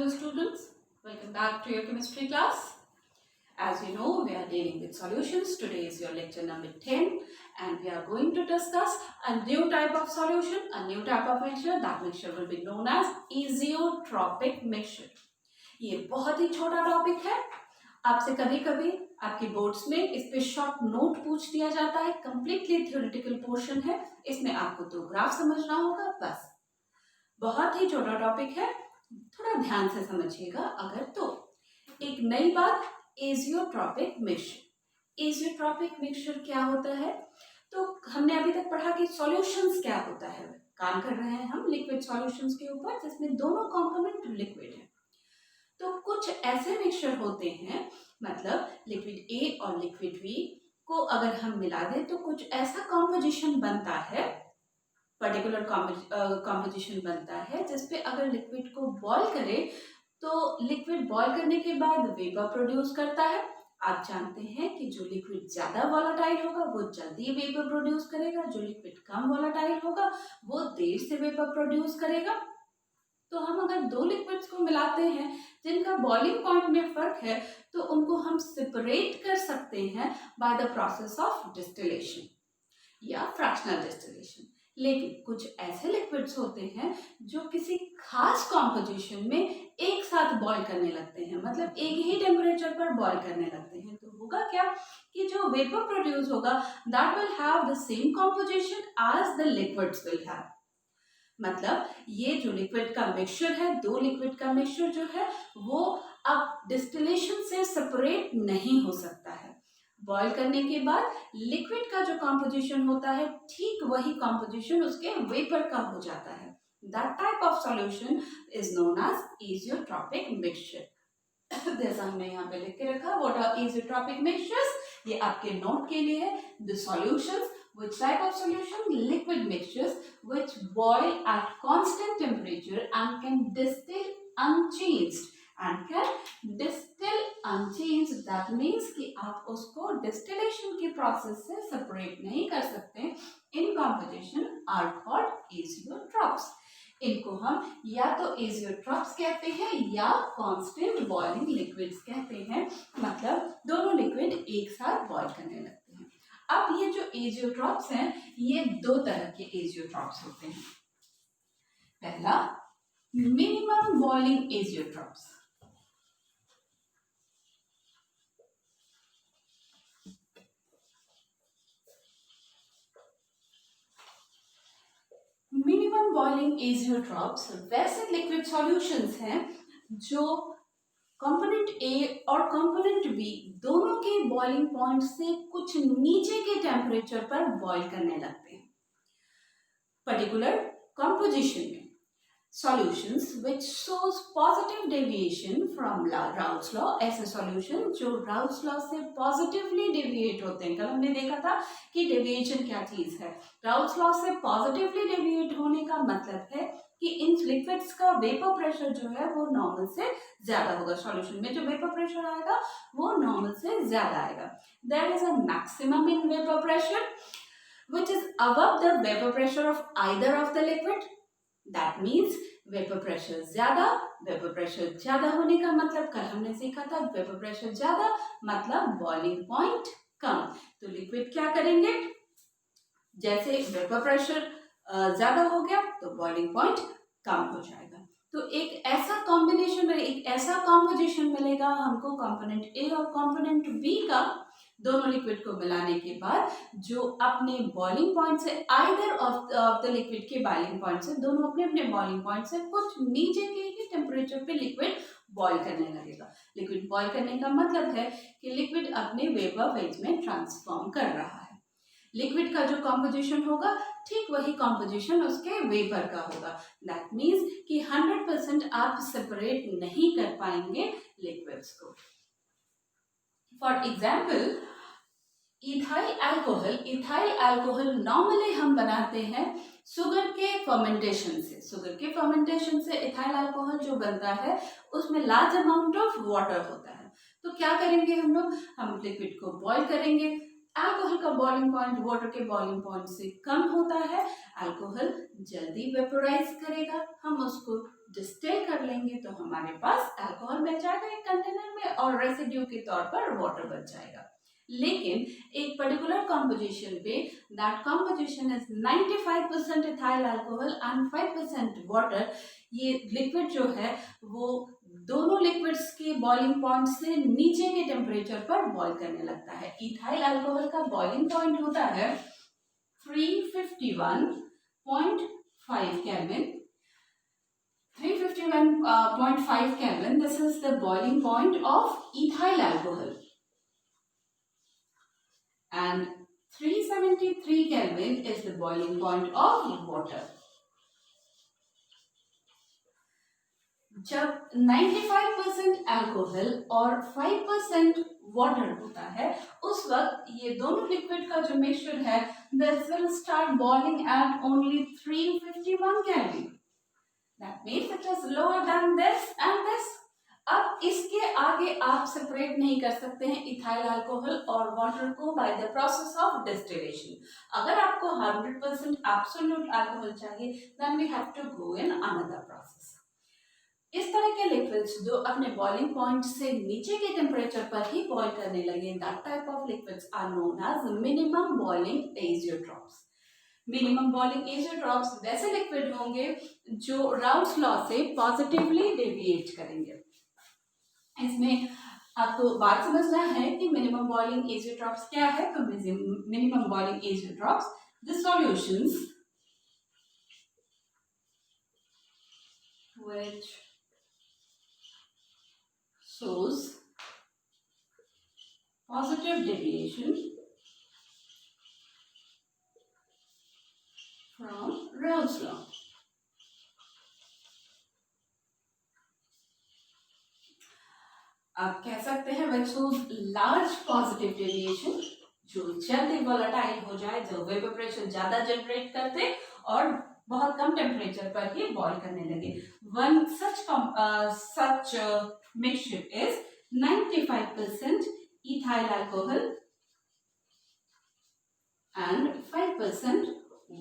Hello students, welcome back to your chemistry class. As you know, we are dealing with solutions. Today is your lecture number 10 and we are going to discuss a new type of solution, a new type of mixture. That mixture will be known as azeotropic mixture. ये बहुत ही छोटा topic है. आपसे कभी कभी आपके boards में इस पे शॉर्ट नोट पूछ दिया जाता है. कंप्लीटली थ्योरेटिकल पोर्शन है. इसमें आपको दो ग्राफ समझना होगा बस. बहुत ही छोटा टॉपिक है, थोड़ा ध्यान से समझिएगा. अगर तो एक नई बात, एजियोट्रॉपिक मिक्सचर. एजियोट्रॉपिक मिक्सचर क्या होता है? तो हमने अभी तक पढ़ा कि सॉल्यूशंस क्या होता है. काम कर रहे हैं हम लिक्विड सॉल्यूशंस के ऊपर जिसमें दोनों कंपोनेंट लिक्विड है. तो कुछ ऐसे मिक्सचर होते हैं, मतलब लिक्विड ए और लिक्विड बी को अगर हम मिला दें तो कुछ ऐसा कॉम्पोजिशन बनता है, पर्टिकुलर कॉम्पोजिशन बनता है जिसपे अगर लिक्विड को बॉईल करें तो लिक्विड बॉईल करने के बाद वेपर प्रोड्यूस करता है. आप जानते हैं कि जो लिक्विड ज़्यादा वॉलेटाइल होगा वो जल्दी वेपर प्रोड्यूस करेगा, जो लिक्विड कम वॉलेटाइल होगा वो देर से वेपर प्रोड्यूस करेगा. तो हम अगर दो लिक्विड्स को मिलाते हैं जिनका बॉइलिंग पॉइंट में फर्क है तो उनको हम सेपरेट कर सकते हैं bye the process of distillation या फ्रैक्शनल डिस्टिलेशन. लेकिन कुछ ऐसे लिक्विड्स होते हैं जो किसी खास कॉम्पोजिशन में एक साथ बॉईल करने लगते हैं, मतलब एक ही टेम्परेचर पर बॉईल करने लगते हैं. तो होगा क्या कि जो वेपर प्रोड्यूस होगा that will have the same composition as the liquids will have. मतलब ये जो लिक्विड का मिक्सचर है, दो लिक्विड का मिक्सचर जो है वो अब डिस्टिलेशन से सेपरेट नहीं हो सकता है. बॉईल करने के बाद लिक्विड का जो कॉम्पोजिशन होता है ठीक वही कॉम्पोजिशन उसके वेपर का हो जाता है. That type of solution is known as azeotropic mixture. जैसा हमने यहाँ पे लिख के रखा, व्हाट आर एजियोट्रॉपिक मिक्सचर्स, ये आपके नोट के लिए है. The solutions, which type of solution? Liquid mixtures which boil at constant temperature and can distill unchanged. That means कि आप उसको distillation के process से separate नहीं कर सकते. In composition are called azeotrophs. इनको हम या तो एजियोट्रॉप्स कहते हैं या कांस्टेंट बॉइलिंग लिक्विड्स कहते हैं, मतलब दोनों लिक्विड एक साथ बॉईल करने लगते हैं. अब ये जो एजियोट्रॉप्स हैं ये दो तरह के एजियोट्रॉप्स होते हैं. पहला, minimum boiling azeotropes. Minimum boiling azeotropes वैसे लिक्विड सॉल्यूशंस हैं जो कंपोनेंट ए और कंपोनेंट बी दोनों के बॉइलिंग पॉइंट से कुछ नीचे के टेम्परेचर पर बॉईल करने लगते हैं. पर्टिकुलर कंपोजिशन में solutions which shows positive deviation from Raoult's law. ऐसे सॉल्यूशन जो राउल्स लॉ से पॉजिटिवली डेविएट होते हैं. कल हमने देखा था कि डेविएशन क्या चीज है. राउल्स लॉ से पॉजिटिवली डेविएट होने का मतलब है कि इन लिक्विड्स का वेपर प्रेशर जो है वो नॉर्मल से ज्यादा होगा. सॉल्यूशन में जो वेपर प्रेशर आएगा वो नॉर्मल से ज्यादा आएगा. There is a maximum in vapour pressure which is above the vapor pressure of either of the liquid. That means vapour pressure ज्यादा. वेपर प्रेशर ज्यादा होने का मतलब कल हमने सीखा था, वेपर प्रेशर ज्यादा मतलब बॉइलिंग पॉइंट कम. तो लिक्विड क्या करेंगे, जैसे वेपर प्रेशर ज्यादा हो गया तो बॉइलिंग पॉइंट कम हो जाएगा. तो एक ऐसा कॉम्बिनेशन, एक ऐसा कॉम्पोजिशन मिलेगा हमको कंपोनेंट ए और कंपोनेंट बी का, दोनों लिक्विड को मिलाने के बाद जो अपने बॉइलिंग पॉइंट से आइदर ऑफ द लिक्विड के बॉइलिंग पॉइंट से, दोनों अपने अपने बॉइलिंग पॉइंट से कुछ नीचे के ही टेम्परेचर पे लिक्विड बॉईल करने लगेगा. लिक्विड बॉईल करने का मतलब है कि लिक्विड अपने वेपर फेज में ट्रांसफॉर्म कर रहा है. लिक्विड का जो कॉम्पोजिशन होगा ठीक वही कॉम्पोजिशन उसके वेपर का होगा. दैट मीन्स कि 100% आप सेपरेट नहीं कर पाएंगे लिक्विड्स को. For example, ethyl alcohol normally हम बनाते हैं शुगर के फर्मेंटेशन से. शुगर के फर्मेंटेशन से इथाइल अल्कोहल जो बनता है उसमें लार्ज अमाउंट ऑफ वाटर होता है. तो क्या करेंगे हम लोग, हम लिक्विड को बॉईल करेंगे. अल्कोहल का बॉइलिंग पॉइंट वाटर के बॉइलिंग पॉइंट से कम होता है. अल्कोहल जल्दी वेपोराइज करेगा, हम उसको डिस्टिल कर लेंगे तो हमारे पास अल्कोहल मिल जाएगा एक कंटेनर में और रेसिड्यू के तौर पर वाटर बच जाएगा। लेकिन एक पर्टिकुलर कॉम्पोजिशन पे that composition is 95% ethyl alcohol and 5% water, ये लिक्विड जो है वो दोनों लिक्विड्स के बॉइलिंग पॉइंट से नीचे के टेम्परेचर पर बॉईल करने लगता है। इथाइल अल्कोहल का बॉइलिंग पॉइंट होता है 351.5 Kelvin. 351.5 Kelvin, this is the boiling point of ethyl alcohol. And 373 Kelvin is the boiling point of water. जब 95% अल्कोहल और 5% वाटर होता है उस वक्त ये दोनों लिक्विड का जो मिक्सचर है this will start boiling at only 351 Kelvin. That means it is lower than this and this. अब इसके आगे आप सेपरेट नहीं कर सकते हैं इथाइल अल्कोहल और वाटर को by the process of distillation. अगर आपको 100% एब्सोल्यूट अल्कोहल चाहिए then we have to go in another process. इस तरह के लिक्विड्स जो अपने बॉइलिंग पॉइंट से नीचे के टेम्परेचर पर ही बॉईल करने लगे, that type of liquids are known as minimum boiling azeotropes. Minimum boiling azeotropes वैसे लिक्विड होंगे जो राउल्स लॉ से पॉजिटिवली डेविएट करेंगे। इसमें आपको बात समझना है कि मिनिमम बॉइलिंग एजियोट्रॉप्स क्या है। तो minimum boiling azeotropes the solutions which shows positive deviation from Raoult's law. आप कह सकते हैं which shows large positive deviation, जो जल्दी वोलेटाइल हो जाए, जो वेपर प्रेशर ज्यादा जनरेट करते और बहुत कम टेम्परेचर पर ही बॉईल करने लगे। One such mixture is 95% ethyl alcohol and 5%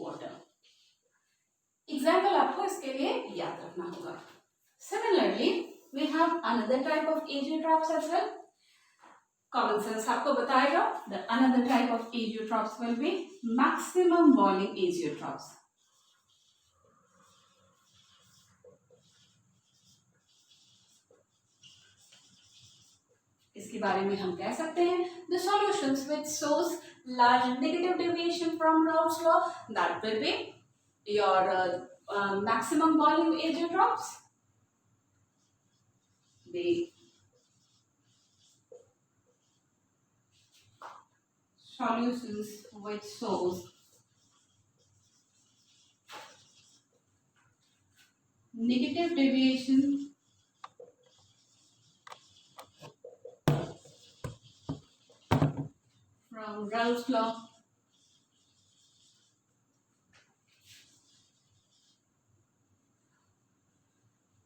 water. Example आपको इसके लिए याद रखना होगा। Similarly, we have another type of azeotrops as well. Common sense आपको बताएगा the another type of azeotrops will be maximum boiling azeotrops. इसके बारे में हम कह सकते हैं the solutions which shows large negative deviation from Raoult's law, that will be your maximum boiling azeotrops. The solutions which shows negative deviation from Raoult's law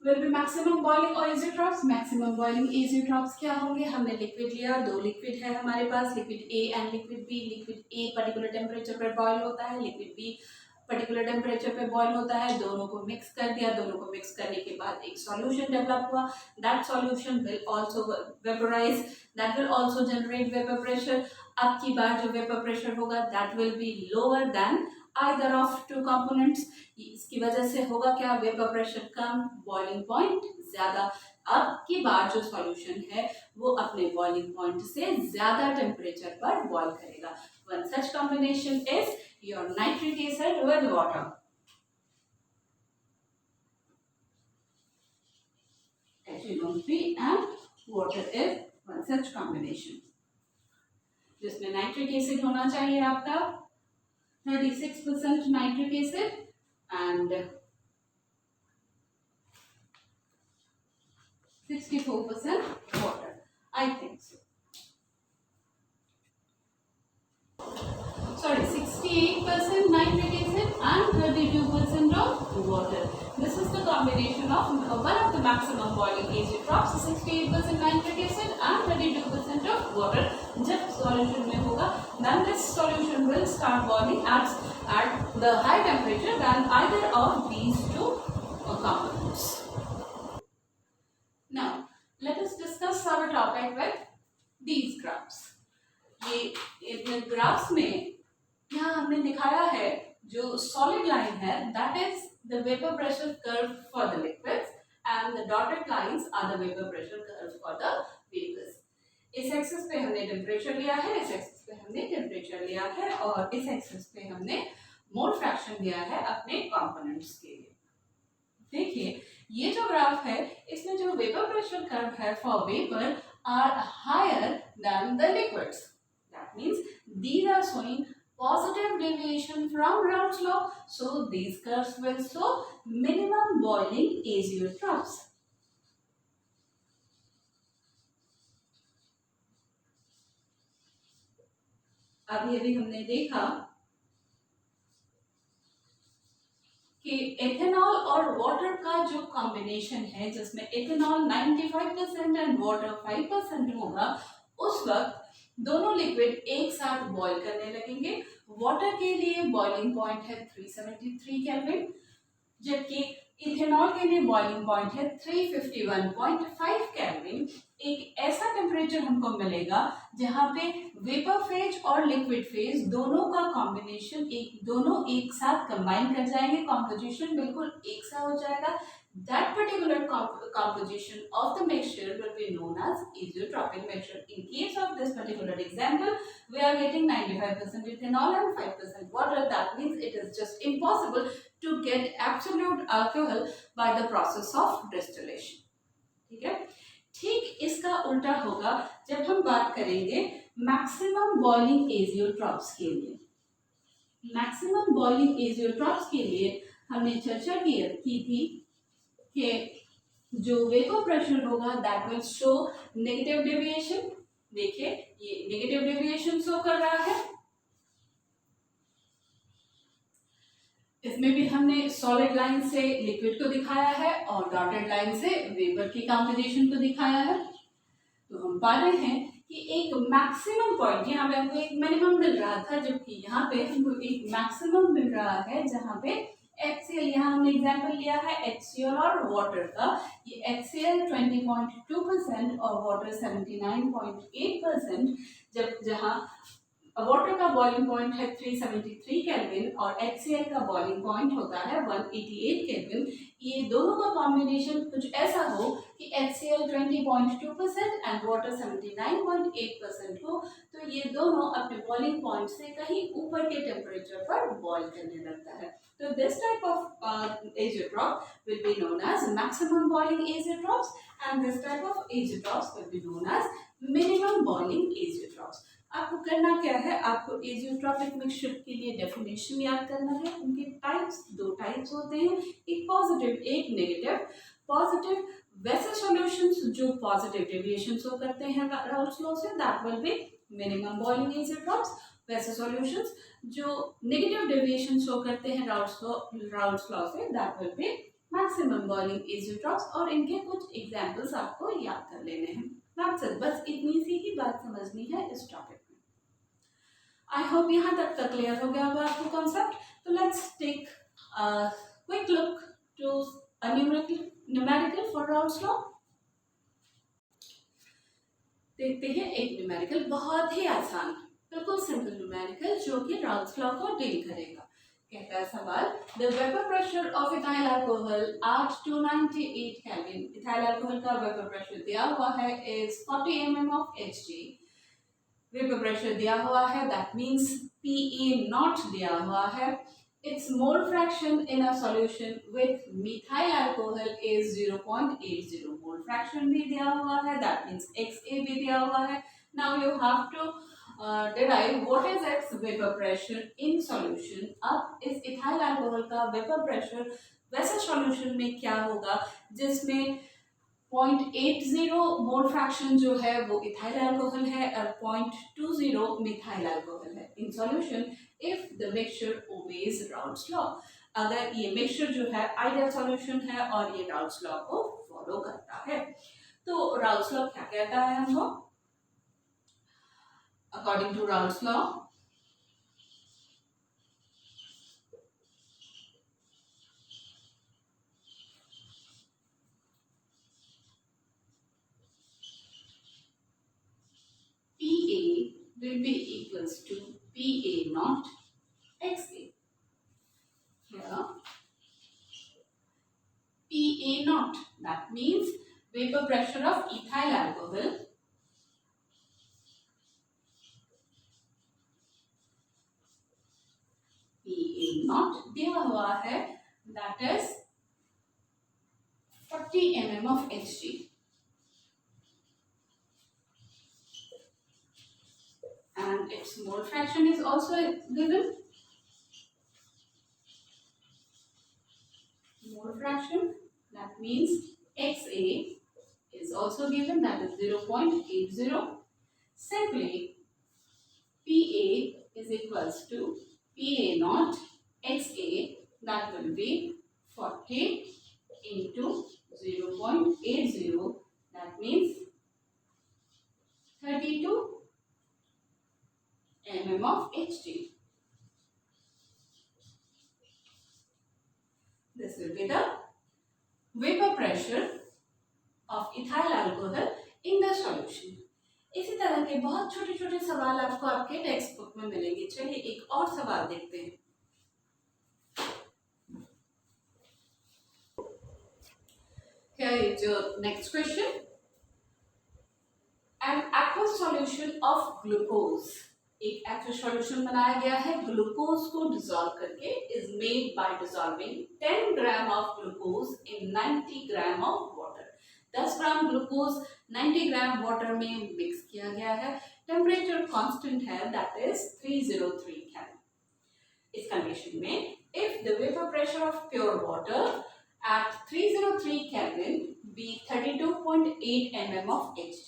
will be maximum boiling azeotrops. Maximum boiling azeotrops क्या होंगे? हमने liquid लिया, दो liquid है हमारे पास, liquid A and liquid B. Liquid A particular temperature पर boil होता है, लिक्विड बी पर्टिकुलर टेम्परेचर पे बॉईल होता है। दोनों को मिक्स कर दिया, दोनों को मिक्स करने के बाद एक सॉल्यूशन डेवलप हुआ। That solution will also vaporise, that will also generate vapour pressure. अब की बार जो वेपर प्रेशर होगा that will be lower than either of two components. इसकी वजह से होगा क्या? वेपर प्रेशर कम, बॉइलिंग पॉइंट ज्यादा। अब की बार जो सॉल्यूशन है वो अपने बॉइलिंग पॉइंट से ज्यादा टेम्परेचर पर बॉईल करेगा। One such combination is your nitric acid with water. HNO3 and water is one such combination. जिसमें नाइट्रिक एसिड होना चाहिए आपका 36% nitric acid and 64% water. I think so. Sorry, 68% nitric acid and 32% of water. This is the combination of one of the maximum boiling azeotrops, 68% nitric acid and 32% of water. जब solution में होगा, then this solution will start boiling at the high temperature than either of these two components. topic with these graphs. ये इन graphs में यहाँ हमने दिखाया है जो सॉलिड लाइन है that is the vapor pressure curve for the liquids and the dotted lines are the vapor pressure curve for the vapors. इस axis पे हमने टेम्परेचर लिया है, इस एक्सिस पे हमने टेम्परेचर लिया है और इस एक्सिस पे हमने मोल फ्रैक्शन लिया है अपने कंपोनेंट्स के लिए। देखिए ये जो ग्राफ है इसमें जो वेपर प्रेशर कर्व है for vapour are higher than the liquids. That means these are showing positive deviation from Raoult's law, so these curves will show minimum boiling azeotrophs. अभी हमने देखा कि एथेनॉल और वाटर का जो कॉम्बिनेशन है जिसमें एथेनॉल 95% एंड वाटर 5% होगा, उस वक्त दोनों लिक्विड एक साथ बॉईल करने लगेंगे। वाटर के लिए बॉइलिंग पॉइंट है 373 केल्विन, जबकि इथेनॉल के लिए बॉइलिंग पॉइंट है 351.5 केल्विन। एक ऐसा टेम्परेचर हमको मिलेगा जहाँ पे वेपर फेज और लिक्विड फेज दोनों का कॉम्बिनेशन दोनों एक साथ कंबाइन कर जाएंगे, कॉम्पोजिशन बिल्कुल एक सा हो जाएगा। That particular composition of the mixture will be known as azeotropic mixture. In case of this particular example, we are getting 95% ethanol and 5% water. That means it is just impossible to get absolute alcohol by the process of distillation. ठीक है, ठीक इसका उल्टा होगा जब हम बात करेंगे मैक्सिमम बॉइलिंग एजियोट्रॉप्स के लिए। मैक्सिमम बॉइलिंग एजियोट्रॉप्स के लिए हमने चर्चा की थी कि जो वेपर प्रेशर होगा that will show negative deviation. देखिए ये नेगेटिव डेविएशन शो कर रहा है। इसमें भी हमने सॉलिड लाइन से लिक्विड को दिखाया है और डॉटेड लाइन से वेपर की कॉम्पोजिशन को दिखाया है। तो हम पा रहे हैं कि एक मैक्सिमम पॉइंट, यहाँ पे हमको एक मिनिमम मिल रहा था जबकि यहाँ पे हमको एक मैक्सिमम मिल रहा है जहाँ पे HCl, यहाँ हमने एग्जाम्पल लिया है HCl और वाटर का। ये HCl 20.2% और वाटर 79.8%, जहाँ वाटर का बॉइलिंग पॉइंट है 373 केल्विन और HCl का बॉइलिंग पॉइंट होता है 188 केल्विन। ये दोनों का कॉम्बिनेशन कुछ ऐसा हो कि HCl 20.2% एंड वाटर 79.8% हो, तो ये दोनों अपने बॉइलिंग पॉइंट से कहीं ऊपर के टेम्परेचर पर बॉइल करने लगता है। तो this type of azeotrope will be known as maximum boiling azeotrophs and this type of azeotrophs will be known as minimum boiling azeotrophs. आपको करना क्या है, आपको एजियोट्रॉपिक मिक्सचर के लिए डेफिनेशन याद करना है। उनके टाइप्स, दो टाइप्स होते हैं, एक पॉजिटिव एक नेगेटिव। पॉजिटिव वैसे सॉल्यूशंस जो पॉजिटिव डेविएशन शो करते हैं राउल्ट्स लॉ से, that will be minimum boiling azeotropes. वैसे सॉल्यूशंस जो नेगेटिव डेविएशन शो करते हैं राउल्ट्स लॉ से, that will be maximum boiling azeotropes. और इनके कुछ एग्जांपल्स आपको याद कर लेने हैं। That's it. बस इतनी सी ही बात समझनी है इस टॉपिक में। आई होप यहाँ तक का क्लियर हो गया होगा आपको कॉन्सेप्ट। तो let's take quick look to a numerical for Raoult's law. देखते हैं एक न्यूमेरिकल, बहुत ही आसान, बिल्कुल सिंपल न्यूमेरिकल जो कि राउल्ट्स लॉ को डील करेगा। कहता है सवाल, the vapour pressure of ethyl alcohol at 298 kelvin. Ethyl alcohol का वेपर प्रेशर दिया हुआ है is 40 mm of Hg। Vapour pressure दिया हुआ है, दैट मींस PE नॉट दिया हुआ है। It's mole fraction in a solution with methyl alcohol is 0.80। Mole fraction भी दिया हुआ है, दैट मींस XA भी दिया हुआ है। Now you have to derive what is its vapor pressure in solution। अब इस इथाइल अल्कोहल का वेपर प्रेशर वैसे सॉल्यूशन में क्या होगा जिसमें 0.80 मोल फ्रैक्शन जो है वो इथाइल अल्कोहल है और 0.20 मिथाइल अल्कोहल है in solution if the mixture obeys Raoult's law. अगर ये मिक्सचर जो है आइडियल सॉल्यूशन है और ये राउल्ट्स लॉ को फॉलो करता है। तो राउल्ट्स लॉ क्या कहता है हमको? According to Raoult's law, will be equals to PA naught XA. Here PA naught, that means vapor pressure of ethyl alcohol, PA naught दिया हुआ है, that is 40 mm of Hg, and its mole fraction is also given. Mole fraction, that means XA is also given, that is 0.80. Simply PA is equals to PA naught XA, that will be 40 into 0.80, that means 32 mm of Hg. This will be the vapor pressure of ethyl alcohol in the solution. इसी तरह के बहुत छोटे छोटे सवाल आपको आपके text book में मिलेंगे. चलिए एक और सवाल देखते हैं. Here is your next question. An aqueous solution of glucose, एक aqueous solution बनाया गया है ग्लूकोज को डिसॉल्व करके, is made by dissolving 10 gram of glucose in 90 gram of water. 10 gram glucose 90 gram water में मिक्स किया गया है. टेम्परेचर कांस्टेंट है, दैट इज 303 केल्विन. इस कंडीशन में if the vapour pressure of pure water at 303 kelvin be 32.8 mm of Hg,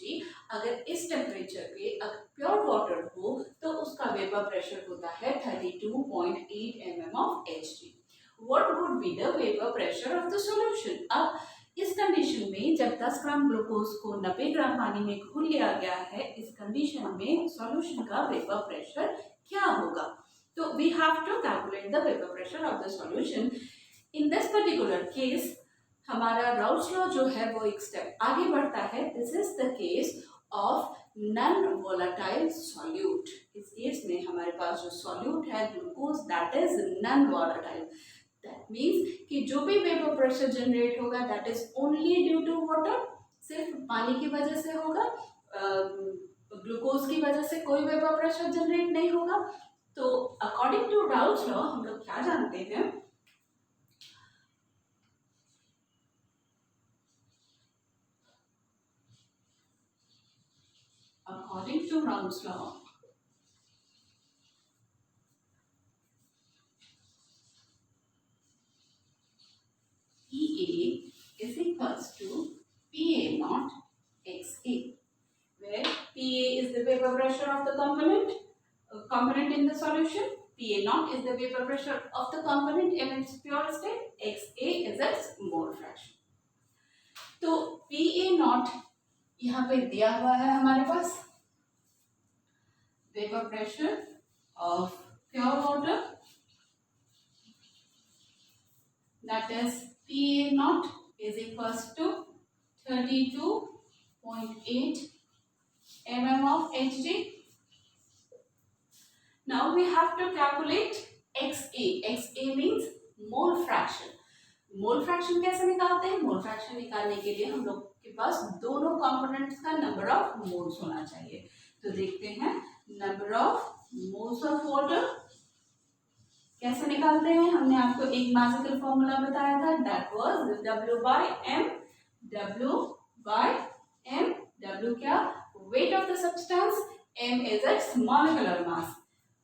अगर इस temperature पे अगर प्योर वाटर हो तो उसका वेपर प्रेशर होता है 32.8 mm of Hg. What would be the vapor pressure of the solution? अब इस कंडीशन में जब 10 ग्राम ग्लूकोज को 90 ग्राम पानी में घोल लिया गया है, इस कंडीशन में सॉल्यूशन का वेपर प्रेशर क्या होगा? तो we have to calculate the vapour pressure of the solution. In this particular case हमारा राउल्स लॉ जो है वो एक स्टेप आगे बढ़ता है. This is the case of non volatile solute. इस केस में हमारे पास जो सॉल्यूट है glucose, that is non volatile. That means कि जो भी वेपर प्रेशर जनरेट होगा that is only due to water, सिर्फ पानी की वजह से होगा. ग्लूकोज की वजह से कोई वेपर प्रेशर जनरेट नहीं होगा. तो अकॉर्डिंग टू राउल्स लॉ हम लोग क्या जानते हैं, according to Raoult's law PA is equals to PA naught XA, where PA is the vapor pressure of the component in the solution, PA naught is the vapor pressure of the component in its pure state, XA is its mole fraction. तो PA naught यहाँ पे दिया हुआ है हमारे पास, vapor pressure of pure water, that is PA naught is equals to 32.8 mm of Hg. Now we have to calculate XA. XA means mole fraction. Mole fraction कैसे निकालते हैं? मोल फ्रैक्शन निकालने के लिए हम लोग के पास दोनों कंपोनेंट्स का नंबर ऑफ मोल्स होना चाहिए. तो देखते हैं number of moles of water कैसे निकालते हैं. हमने आपको एक मैजिकल फॉर्मूला बताया था, that was W by M. W क्या? Weight of the substance. M is its molecular mass.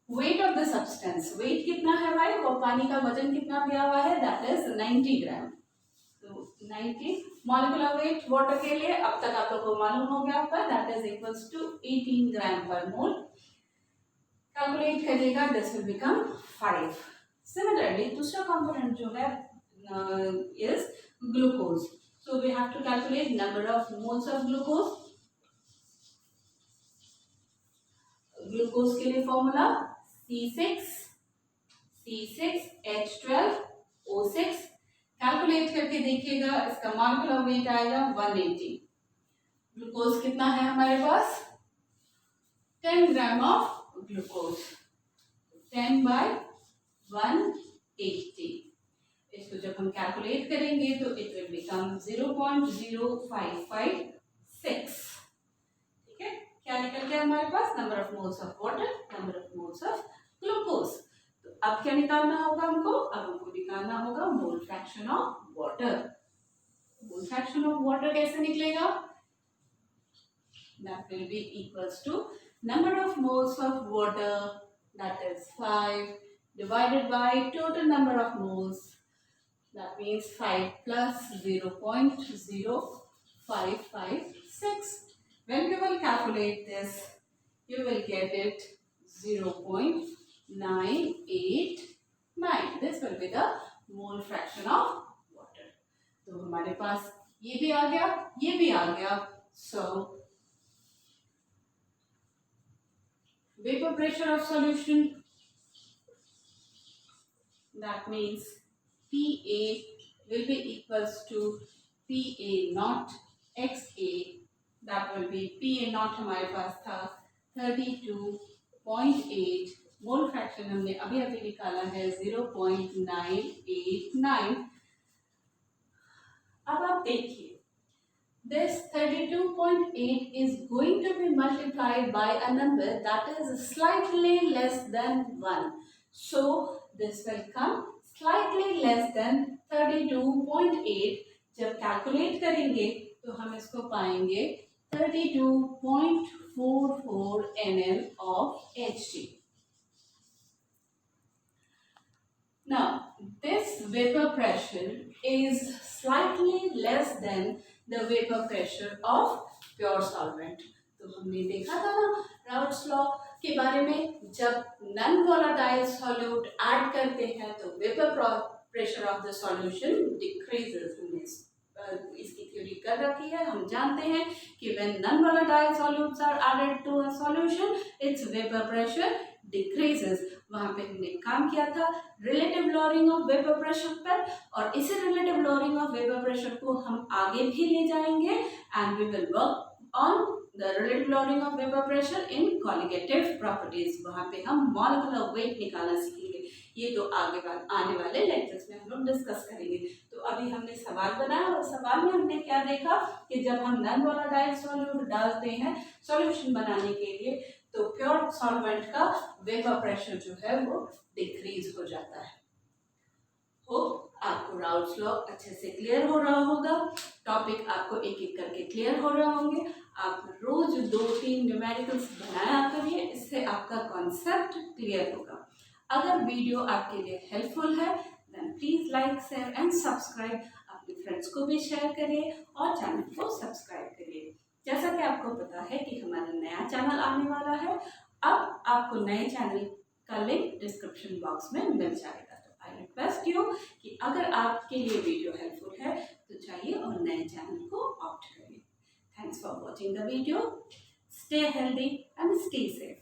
Weight of the substance, weight कितना है भाई, वो पानी का वजन कितना दिया हुआ है, दैट इज 90 ग्राम. तो 90 मॉलिक्यूलर वेट वाटर के लिए अब तक आप लोग को मालूम हो गया होगा, that is equals to 18 gram per mole. Calculate करिएगा, दिस विल बिकम 5. सिमिलरली दूसरा कंपोनेंट जो है is glucose. So we have to calculate number of moles of glucose. Glucose के लिए फॉर्मूला C6H12O6. कैलकुलेट करके देखिएगा, इसका मॉलिक्यूलर वेट आएगा 180. ग्लूकोज कितना है हमारे पास, 10 gram of glucose. 10 by 180. इसको जब हम कैलकुलेट करेंगे तो इट विल बिकम 0.0556. ठीक है, क्या निकल गया हमारे पास? Number of moles of water, number of moles of glucose. तो अब क्या निकालना होगा हमको? अब हमको निकालना होगा mole fraction of water. Mole fraction of water कैसे निकलेगा? That will be equals to number of moles of water, that is 5, divided by total number of moles, that means 5 plus 0.0556. When we will calculate this, you will get it 0.989. This will be the mole fraction of water. तो हमारे पास ये भी आ गया, ये भी आ गया. So vapor pressure of solution, that means PA will be equals to PA naught XA, that will be PA naught हमारे पास था 32.8, मोल फ्रैक्शन हमने अभी अभी निकाला है 0.989. अब आप देखिए, this 32.8 is going to be multiplied by a number that is slightly less than 1. So this will come slightly less than 32.8. जब कैलकुलेट करेंगे तो हम इसको पाएंगे 32.44 ml of Hg. Now this vapor pressure is slightly less than the vapor pressure of pure solvent. तो हमने देखा था ना राउट्स लॉ के बारे में, जब नॉन वोलेटाइल सॉल्यूट ऐड करते हैं तो vapour pressure of the solution decreases. हमने इसकी थ्योरी कर रखी है. हम जानते हैं कि when non volatile solutes are added to a solution, its vapour pressure decreases. वहां पे हमने काम किया था relative lowering of vapour pressure पर, और इसी relative lowering of vapour pressure को हम आगे भी ले जाएंगे and we will work on the relative lowering of vapour pressure in colligative properties. वहां पे हम मॉलिक्यूलर वेट निकालना सीखेंगे. ये तो आने वाले लेक्चर्स में हम लोग डिस्कस करेंगे. तो अभी हमने सवाल बनाया और सवाल में हमने क्या देखा कि जब हम नॉन वोलेटाइल सॉल्यूट डालते हैं सॉल्यूशन बनाने के लिए तो प्योर सॉल्वेंट का वेपर प्रेशर जो है वो डिक्रीज हो जाता है. होप आपको राउट्स लॉ अच्छे से क्लियर हो रहा होगा. टॉपिक आपको एक एक करके क्लियर हो रहे होंगे. आप रोज 2-3 न्यूमेरिकल्स बनाया करिए, इससे आपका कॉन्सेप्ट क्लियर होगा. अगर वीडियो आपके लिए हेल्पफुल है then please like, share and subscribe. अपने फ्रेंड्स को भी शेयर करिए और चैनल को सब्सक्राइब करिए. जैसा कि आपको पता है कि हमारा नया चैनल आने वाला है. अब आपको नए चैनल का लिंक डिस्क्रिप्शन बॉक्स में मिल जाएगा. तो आई रिक्वेस्ट यू कि अगर आपके लिए वीडियो हेल्पफुल है तो जाइए और नए चैनल को ऑप्ट करिए. Thanks for watching the video. Stay healthy and stay safe.